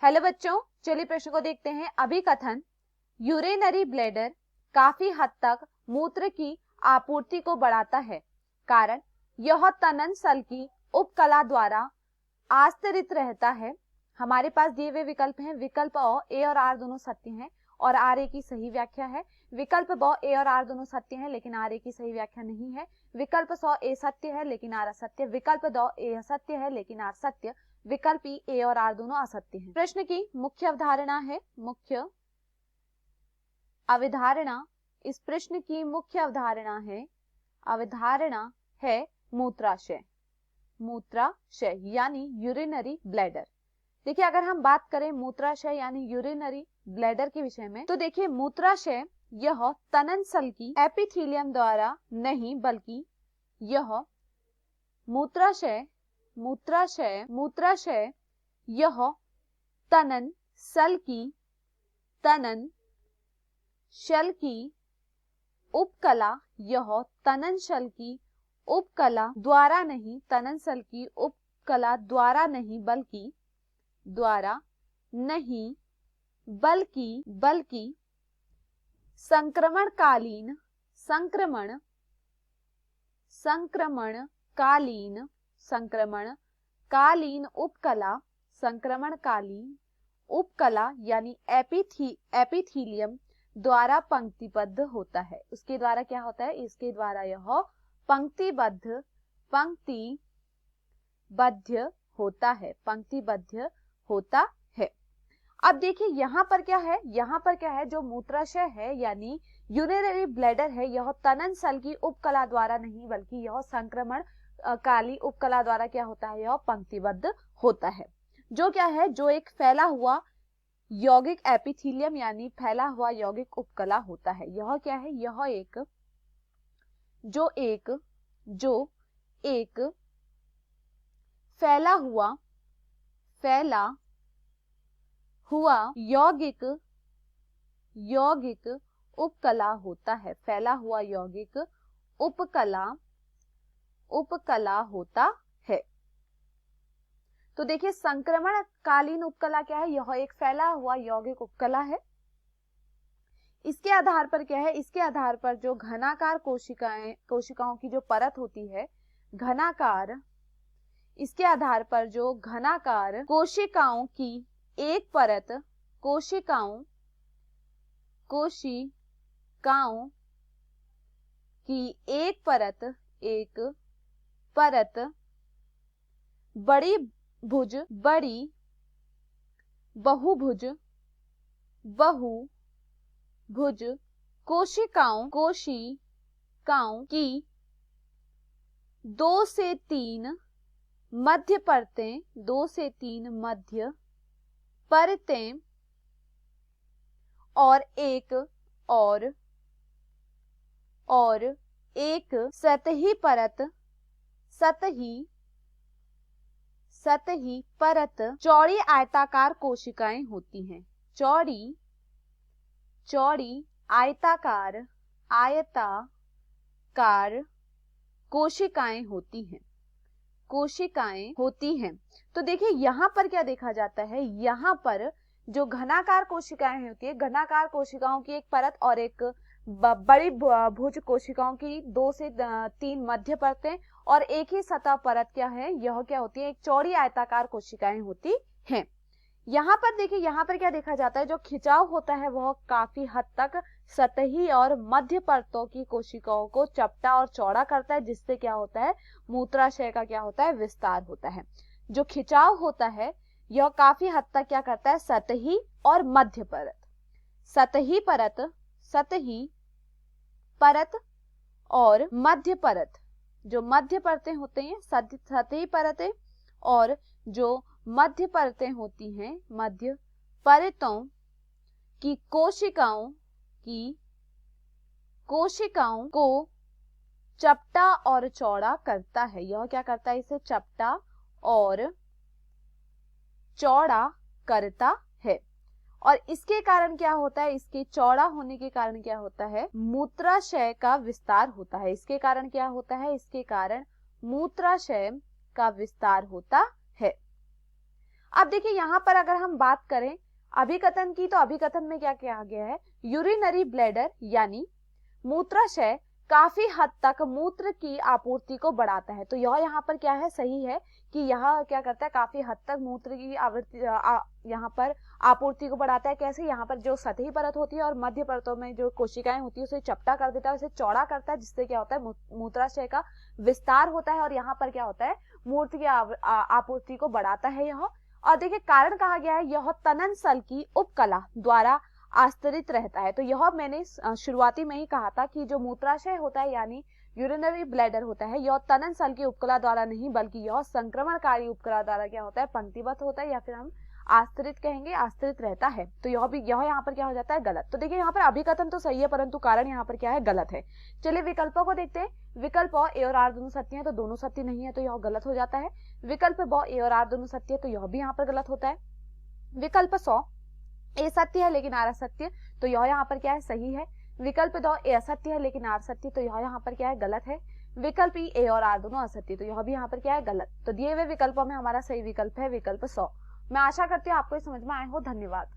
Hello बच्चों, चलिए प्रश्न को देखते हैं। अभिकथन यूरिनरी ब्लैडर काफी हद तक मूत्र की आपूर्ति को बढ़ाता है, कारण यह तनन सल की उपकला द्वारा आस्तरित रहता है। हमारे पास दिए हुए विकल्प हैं। विकल्प अ, ए और आर दोनों सत्य हैं और आर ए की सही व्याख्या है। विकल्प ब, ए और आर दोनों सत्य हैं लेकिन आर ए की सही व्याख्या नहीं है। विकल्प स, ए सत्य है लेकिन आर असत्य। विकल्प द, ए असत्य है लेकिन आर सत्य। विकल्प ई, ए और आर दोनों असत्य हैं। प्रश्न की मुख्य अवधारणा है, मुख्य अवधारणा, इस प्रश्न की मुख्य अवधारणा है मूत्राशय। मूत्राशय यानी यूरिनरी ब्लैडर। देखिए, अगर हम बात करें मूत्राशय यानी यूरिनरी ब्लैडर के विषय में, तो देखिए मूत्राशय यह तनन सल की एपिथेलियम द्वारा नहीं बल्कि यह मूत्राशय यह तनन सल की उपकला, यह तनन सल की उपकला द्वारा नहीं, तनन सल की उपकला द्वारा नहीं बल्कि संक्रमणकालीन उपकला यानी एपिथीलियम द्वारा पंक्तिबद्ध होता है। उसके द्वारा क्या होता है? इसके द्वारा यह पंक्तिबद्ध होता है। अब देखिए यहाँ पर क्या है, जो मूत्राशय है यानी यूरिनरी ब्लैडर है, यह तनन सल की उपकला द्वारा नहीं बल्कि यह संक्रमण काली उपकला द्वारा क्या होता है? यह पंक्तिबद्ध होता है। जो क्या है? जो एक फैला हुआ यौगिक एपिथेलियम यानी फैला हुआ यौगिक उपकला होता है। यह क्या है? यह एक फैला हुआ यौगिक उपकला होता है। फैला हुआ यौगिक उपकला होता है। तो देखिए संक्रमणकालीन उपकला क्या है? यह एक फैला हुआ यौगिक उपकला है। इसके आधार पर क्या है? इसके आधार पर जो घनाकार कोशिकाओं की जो परत होती है, इसके आधार पर जो घनाकार कोशिकाओं की एक परत, कोशिकाओं की एक परत बहुभुज कोशिकाओं की 2 से 3 मध्य परतें और एक सतही परत चौड़ी आयताकार कोशिकाएं होती हैं। चौड़ी आयताकार कोशिकाएं होती हैं। तो देखिए यहाँ पर क्या देखा जाता है? यहाँ पर जो घनाकार कोशिकाएं होती है, घनाकार कोशिकाओं की एक परत और एक बड़ी भुज कोशिकाओं की 2 से 3 मध्य परतें और एक ही सतह परत क्या है? यह क्या होती है? एक चौड़ी आयताकार कोशिकाएं होती हैं। यहाँ पर देखिए, यहाँ पर क्या देखा जाता है? जो खिंचाव होता है वह काफी हद तक सतही और मध्य परतों की कोशिकाओं को चपटा और चौड़ा करता है, जिससे क्या होता है? मूत्राशय का क्या होता है? विस्तार होता है। जो खिंचाव होता है यह काफी हद तक क्या करता है? सतही और मध्य परत, सतही परत और मध्य परत, जो मध्य परतें होते हैं, सतही परतें और जो मध्य परतें होती हैं, मध्य परतों की कोशिकाओं को चपटा और चौड़ा करता है। यह क्या करता है? इसे चपटा और चौड़ा करता है। और इसके कारण क्या होता है? इसके चौड़ा होने के कारण क्या होता है? मूत्राशय का विस्तार होता है। इसके कारण क्या होता है? इसके कारण मूत्राशय का विस्तार होता है। अब देखिए यहाँ पर अगर हम बात करें अभिकथन की, तो अभिकथन में क्या कहा गया है, यूरिनरी ब्लैडर यानी मूत्राशय काफी हद तक मूत्र की आपूर्ति को बढ़ाता है। तो यह यहाँ पर क्या है, सही है कि यह क्या करता है, काफी हद तक मूत्र की यहाँ पर आपूर्ति को बढ़ाता है। कैसे, यहाँ पर जो सतही परत होती है और मध्य परतों में जो कोशिकाएं होती है उसे चपटा कर देता है, उसे चौड़ा करता है, जिससे क्या होता है, मूत्राशय का विस्तार होता है और यहाँ पर क्या होता है, मूत्र की आपूर्ति को बढ़ाता है यह। और देखिए कारण कहा गया है, यह तनन सल की उपकला द्वारा आस्तरित रहता है। तो यह मैंने शुरुआती में ही कहा था कि जो मूत्राशय होता है यानी यूरिनरी ब्लैडर होता है, यह तनन सल की उपकला द्वारा नहीं बल्कि यह संक्रमणकारी उपकला द्वारा क्या होता है, पंक्तिबद्ध होता है, या फिर हम आस्तरित कहेंगे, आस्तरित रहता है। तो यह यहाँ पर क्या हो जाता है, गलत। तो देखिए यहाँ पर अभिकथन तो सही है परंतु कारण यहाँ पर क्या है, गलत है। चलिए विकल्पों को देखते हैं। विकल्प ए और आर दोनों सत्य है, तो दोनों सत्य नहीं है, तो यह गलत हो जाता है। विकल्प ब ए और आर दोनों सत्य है, तो यह भी यहाँ पर गलत होता है। विकल्प 100 ए सत्य है लेकिन आर असत्य, तो यह यहाँ पर क्या है, सही है। विकल्प 2 ए असत्य है लेकिन आर सत्य, तो यह यहाँ पर क्या है, गलत है। विकल्प ई ए और आर दोनों असत्य, तो यह भी यहाँ पर क्या है, गलत। तो दिए हुए विकल्पों में हमारा सही विकल्प है विकल्प 100। मैं आशा करती हूँ आपको समझ में आए हो। धन्यवाद।